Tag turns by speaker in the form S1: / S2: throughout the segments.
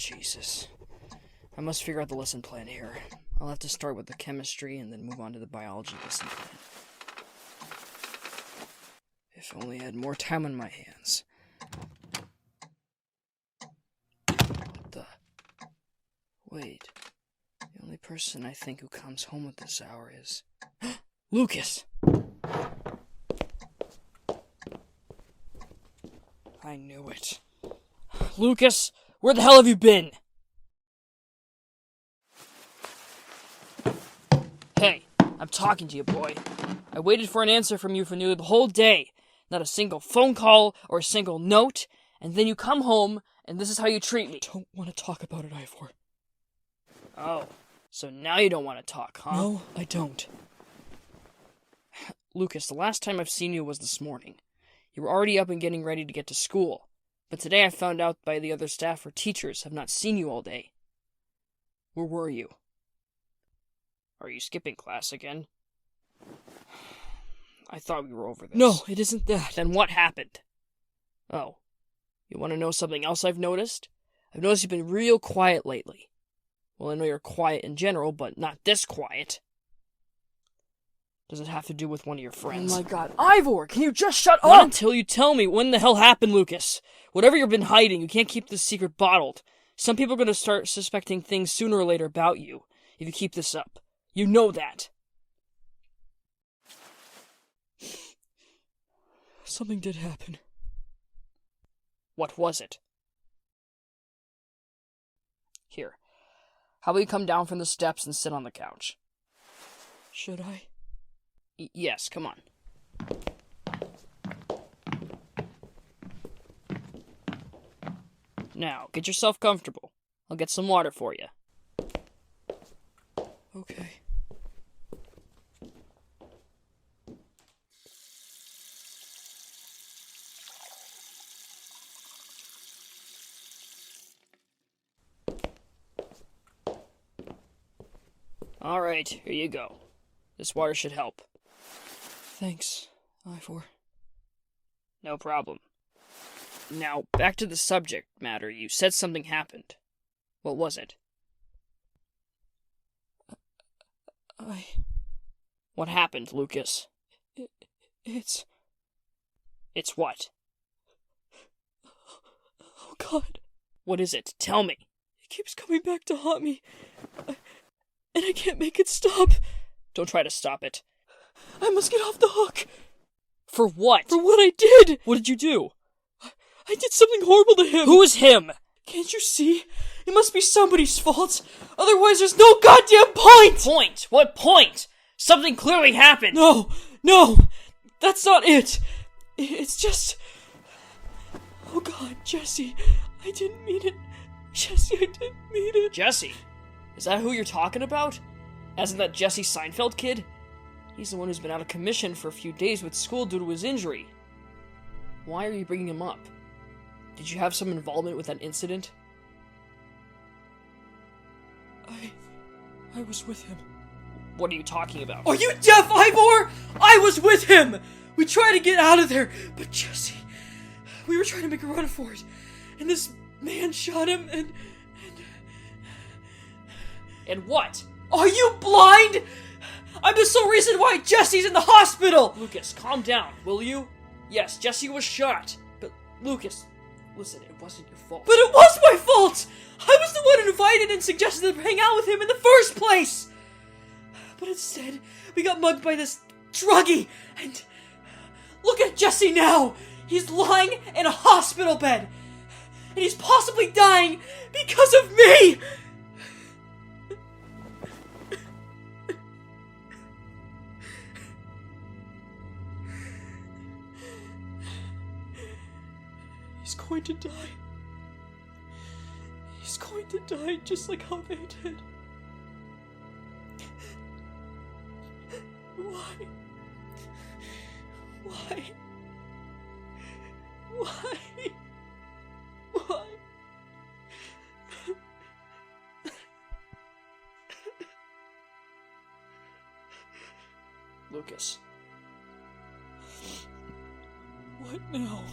S1: Jesus. I must figure out the lesson plan here. I'll have to start with the chemistry and then move on to the biology lesson plan. If only I had more time on my hands. What the... Wait. The only person I think who comes home at this hour is... Lucas! I knew it. Lucas, where the hell have you been? Hey, I'm talking to you, boy. I waited for an answer from you for nearly the whole day. Not a single phone call or a single note, and then you come home, and this is how you treat me.
S2: Don't want to talk about it, Ivor.
S1: Oh, so now you don't want to talk, huh?
S2: No, I don't.
S1: Lucas, the last time I've seen you was this morning. You were already up and getting ready to get to school. But today I found out by the other staff or teachers have not seen you all day. Where were you? Are you skipping class again? I thought we were over this.
S2: No, it isn't that.
S1: Then what happened? Oh, you want to know something else I've noticed? I've noticed you've been real quiet lately. Well, I know you're quiet in general, but not this quiet. Does it have to do with one of your friends?
S2: Oh my god, Ivor, can you just shut up?
S1: Not until you tell me when the hell happened, Lucas. Whatever you've been hiding, you can't keep this secret bottled. Some people are going to start suspecting things sooner or later about you, if you keep this up. You know that.
S2: Something did happen.
S1: What was it? Here. How about you come down from the steps and sit on the couch?
S2: Should I?
S1: Yes, come on. Now, get yourself comfortable. I'll get some water for you.
S2: Okay.
S1: Alright, here you go. This water should help.
S2: Thanks, Ivor.
S1: No problem. Now, back to the subject matter. You said something happened. What was it? What happened, Lucas?
S2: It's
S1: It's what?
S2: Oh god.
S1: What is it? Tell me.
S2: It keeps coming back to haunt me. And I can't make it stop.
S1: Don't try to stop it.
S2: I must get off the hook.
S1: For what?
S2: For what I did.
S1: What did you do?
S2: I did something horrible to him.
S1: Who is him?
S2: Can't you see? It must be somebody's fault. Otherwise, there's no goddamn point!
S1: Point? What point? Something clearly happened.
S2: No, that's not it. It's just... Oh god, Jesse, I didn't mean it. Jesse, I didn't mean it.
S1: Jesse? Is that who you're talking about? As in that Jesse Seinfeld kid? He's the one who's been out of commission for a few days with school due to his injury. Why are you bringing him up? Did you have some involvement with that incident?
S2: I was with him.
S1: What are you talking about?
S2: Are you deaf, Ivor? I was with him! We tried to get out of there, but Jesse... We were trying to make a run for it, and this man shot him,
S1: And what?
S2: Are you blind? I'm the sole reason why Jesse's in the hospital!
S1: Lucas, calm down, will you? Yes, Jesse was shot. But, Lucas, listen, it wasn't your fault.
S2: But it was my fault! I was the one who invited and suggested them hang out with him in the first place! But instead, we got mugged by this druggie, and... Look at Jesse now! He's lying in a hospital bed! And he's possibly dying because of me! He's going to die. He's going to die just like how they did. Why? Why? Why? Why?
S1: Lucas.
S2: What now?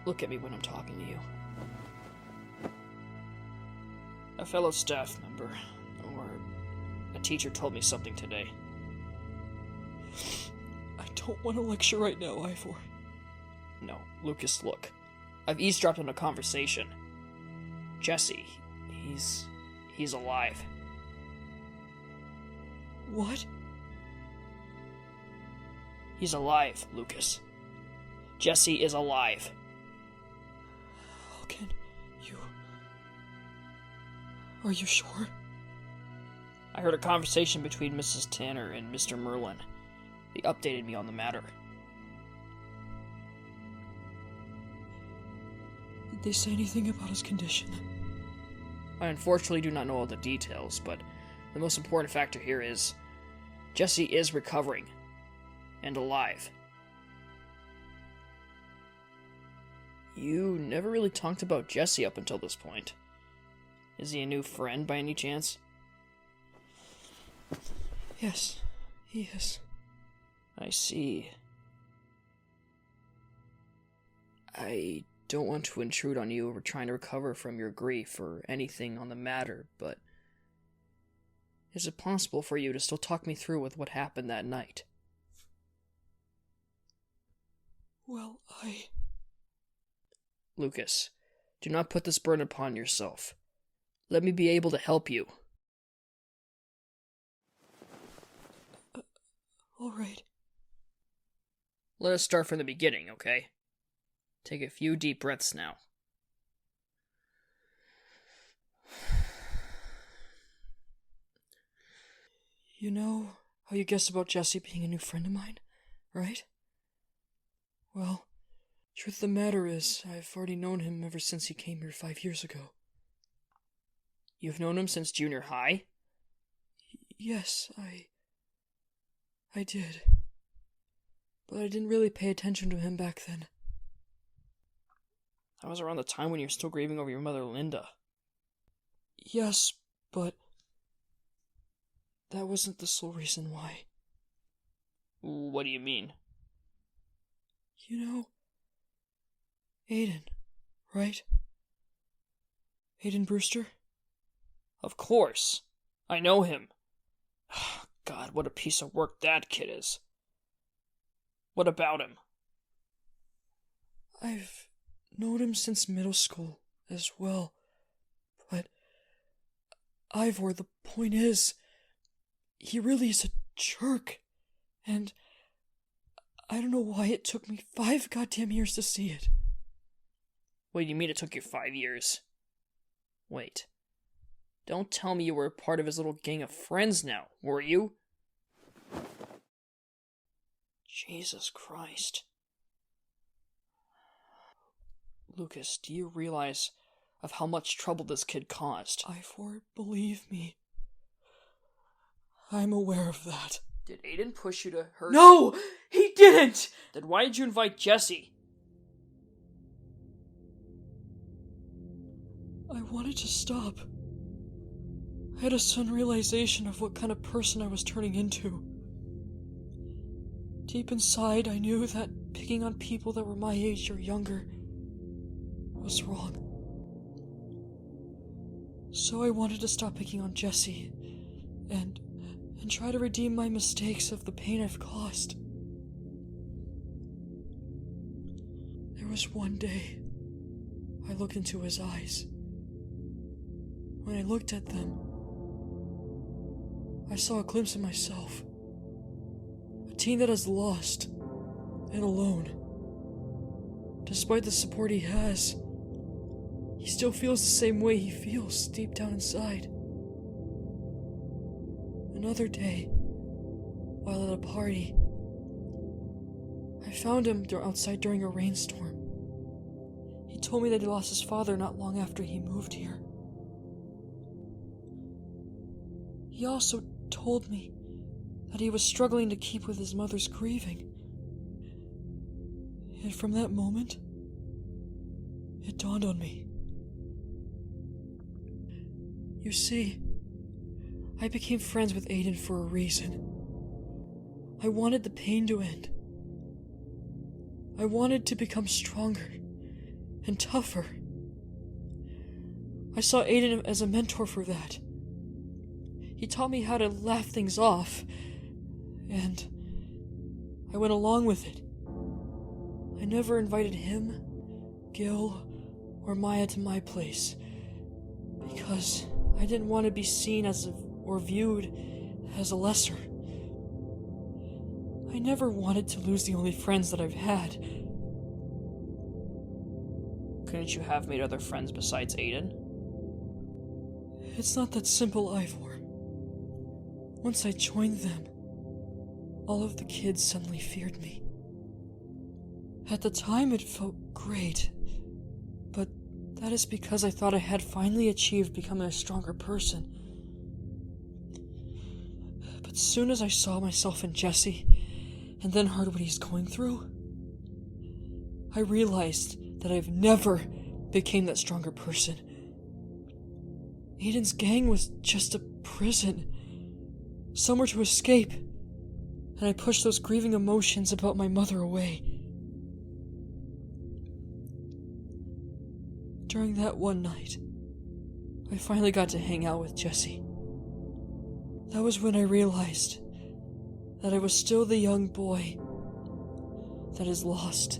S1: Look at me when I'm talking to you. A fellow staff member, or a teacher told me something today.
S2: I don't want to lecture right now, Ivor.
S1: No, Lucas, look. I've eavesdropped on a conversation. Jesse, he's alive.
S2: What?
S1: He's alive, Lucas. Jesse is alive.
S2: How can you... Are you sure?
S1: I heard a conversation between Mrs. Tanner and Mr. Merlin. They updated me on the matter.
S2: Did they say anything about his condition?
S1: I unfortunately do not know all the details, but the most important factor here is Jesse is recovering and alive. You never really talked about Jesse up until this point. Is he a new friend by any chance?
S2: Yes, he is.
S1: I see. I don't want to intrude on you over trying to recover from your grief or anything on the matter, but is it possible for you to still talk me through with what happened that night?
S2: Well,
S1: Lucas, do not put this burden upon yourself. Let me be able to help you.
S2: All right.
S1: Let us start from the beginning, okay? Take a few deep breaths now.
S2: You know how you guessed about Jesse being a new friend of mine, right? Well, truth of the matter is, I've already known him ever since he came here 5 years ago.
S1: You've known him since junior high?
S2: Yes, I did. But I didn't really pay attention to him back then.
S1: That was around the time when you were still grieving over your mother, Linda.
S2: Yes, but that wasn't the sole reason why.
S1: What do you mean?
S2: You know, Aiden, right? Aiden Brewster?
S1: Of course. I know him. God, what a piece of work that kid is. What about him?
S2: I've known him since middle school as well. But, Ivor, the point is, he really is a jerk. And I don't know why it took me 5 goddamn years to see it.
S1: What do you mean it took you 5 years? Wait. Don't tell me you were a part of his little gang of friends now, were you? Jesus Christ. Lucas, do you realize of how much trouble this kid caused?
S2: Ivor, believe me. I'm aware of that.
S1: Did Aiden push you to hurt?
S2: No! He didn't!
S1: Then why did you invite Jesse?
S2: I wanted to stop. I had a sudden realization of what kind of person I was turning into. Deep inside, I knew that picking on people that were my age or younger was wrong. So I wanted to stop picking on Jesse and try to redeem my mistakes of the pain I've caused. There was one day I looked into his eyes. When I looked at them, I saw a glimpse of myself. A teen that is lost and alone. Despite the support he has, he still feels the same way he feels deep down inside. Another day, while at a party, I found him outside during a rainstorm. He told me that he lost his father not long after he moved here. He also told me that he was struggling to keep with his mother's grieving. And from that moment, it dawned on me. You see, I became friends with Aiden for a reason. I wanted the pain to end. I wanted to become stronger and tougher. I saw Aiden as a mentor for that. He taught me how to laugh things off, and I went along with it. I never invited him, Gil, or Maya to my place, because I didn't want to be seen as or viewed as a lesser. I never wanted to lose the only friends that I've had.
S1: Couldn't you have made other friends besides Aiden?
S2: It's not that simple, Ivor. Once I joined them, all of the kids suddenly feared me. At the time, it felt great, but that is because I thought I had finally achieved becoming a stronger person. But soon as I saw myself in Jesse, and then heard what he's going through, I realized that I've never became that stronger person. Aiden's gang was just a prison, somewhere to escape, and I pushed those grieving emotions about my mother away. During that one night, I finally got to hang out with Jesse. That was when I realized that I was still the young boy that is lost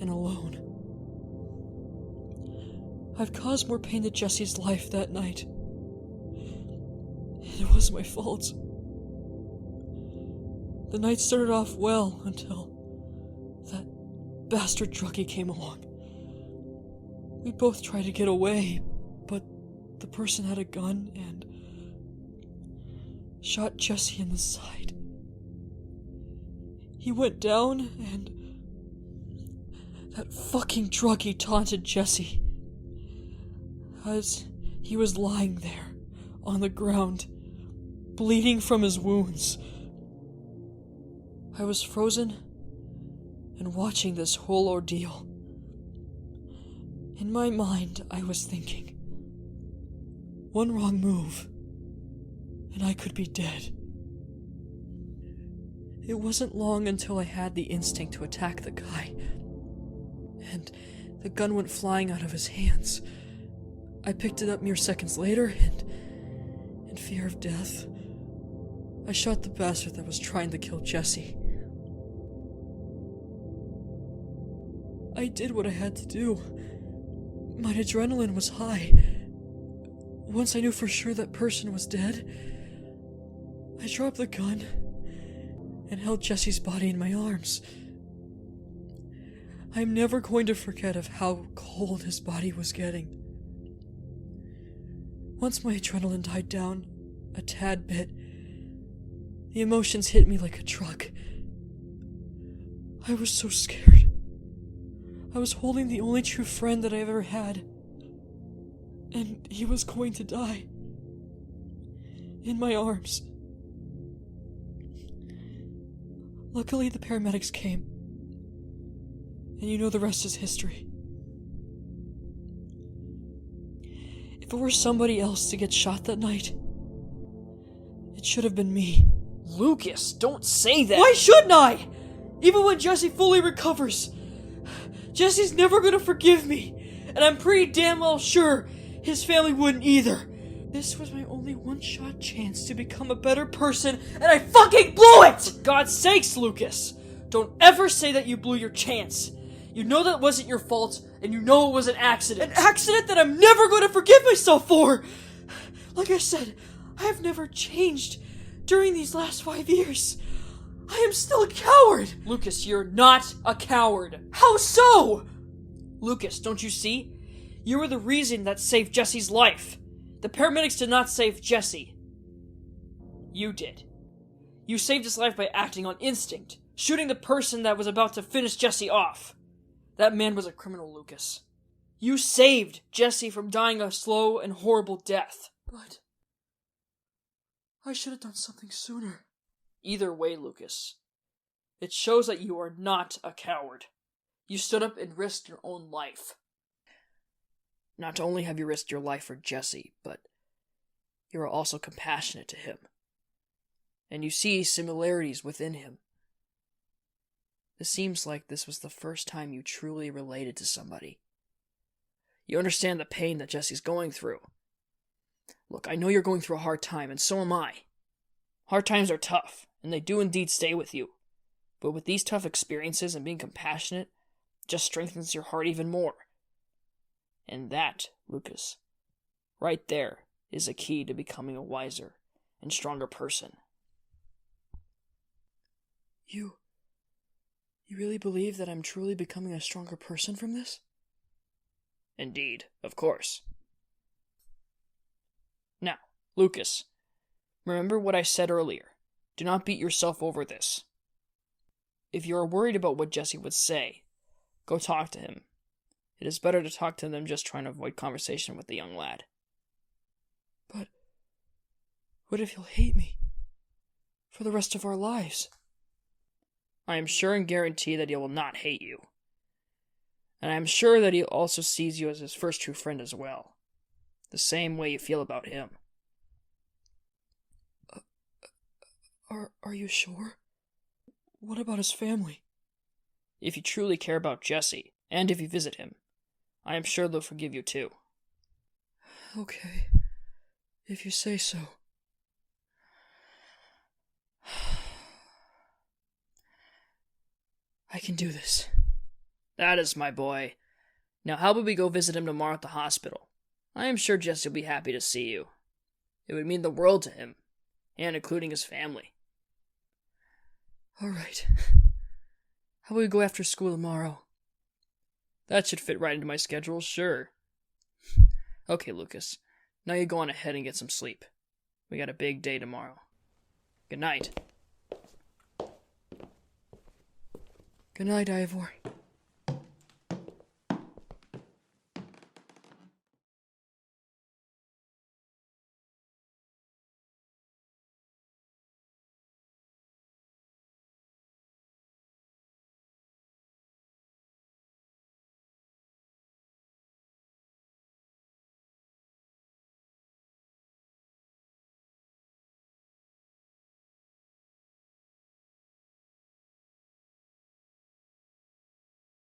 S2: and alone. I've caused more pain to Jesse's life that night. It was my fault. The night started off well until that bastard druggie came along. We both tried to get away, but the person had a gun and shot Jesse in the side. He went down and that fucking druggie taunted Jesse as he was lying there on the ground, bleeding from his wounds. I was frozen and watching this whole ordeal. In my mind, I was thinking, one wrong move, and I could be dead. It wasn't long until I had the instinct to attack the guy, and the gun went flying out of his hands. I picked it up mere seconds later, and in fear of death, I shot the bastard that was trying to kill Jesse. I did what I had to do. My adrenaline was high. Once I knew for sure that person was dead, I dropped the gun and held Jesse's body in my arms. I'm never going to forget of how cold his body was getting. Once my adrenaline died down a tad bit, the emotions hit me like a truck. I was so scared. I was holding the only true friend that I've ever had, and he was going to die. In my arms. Luckily, the paramedics came, and you know the rest is history. If it were somebody else to get shot that night, it should have been me.
S1: Lucas, don't say that!
S2: Why shouldn't I? Even when Jesse fully recovers, Jesse's never gonna forgive me, and I'm pretty damn well sure his family wouldn't either. This was my only one-shot chance to become a better person, and I fucking blew it!
S1: For God's sakes, Lucas! Don't ever say that you blew your chance. You know that wasn't your fault, and you know it was an accident.
S2: An accident that I'm never gonna forgive myself for! Like I said, I have never changed during these last 5 years. I am still a coward!
S1: Lucas, you're not a coward.
S2: How so?
S1: Lucas, don't you see? You were the reason that saved Jesse's life. The paramedics did not save Jesse. You did. You saved his life by acting on instinct, shooting the person that was about to finish Jesse off. That man was a criminal, Lucas. You saved Jesse from dying a slow and horrible death.
S2: But I should have done something sooner.
S1: Either way, Lucas, it shows that you are not a coward. You stood up and risked your own life. Not only have you risked your life for Jesse, but you are also compassionate to him. And you see similarities within him. It seems like this was the first time you truly related to somebody. You understand the pain that Jesse's going through. Look, I know you're going through a hard time, and so am I. Hard times are tough, and they do indeed stay with you. But with these tough experiences and being compassionate, just strengthens your heart even more. And that, Lucas, right there, is a key to becoming a wiser and stronger person.
S2: You really believe that I'm truly becoming a stronger person from this?
S1: Indeed, of course. Now, Lucas, remember what I said earlier. Do not beat yourself over this. If you are worried about what Jesse would say, go talk to him. It is better to talk to him than just trying to avoid conversation with the young lad.
S2: But what if he'll hate me for the rest of our lives?
S1: I am sure and guarantee that he will not hate you. And I am sure that he also sees you as his first true friend as well. The same way you feel about him.
S2: Are you sure? What about his family?
S1: If you truly care about Jesse, and if you visit him, I am sure they'll forgive you too.
S2: Okay, if you say so. I can do this.
S1: That is my boy. Now how about we go visit him tomorrow at the hospital? I am sure Jesse will be happy to see you. It would mean the world to him, and including his family.
S2: All right. How about we go after school tomorrow?
S1: That should fit right into my schedule, sure. Okay, Lucas. Now you go on ahead and get some sleep. We got a big day tomorrow. Good night.
S2: Good night, Ivor.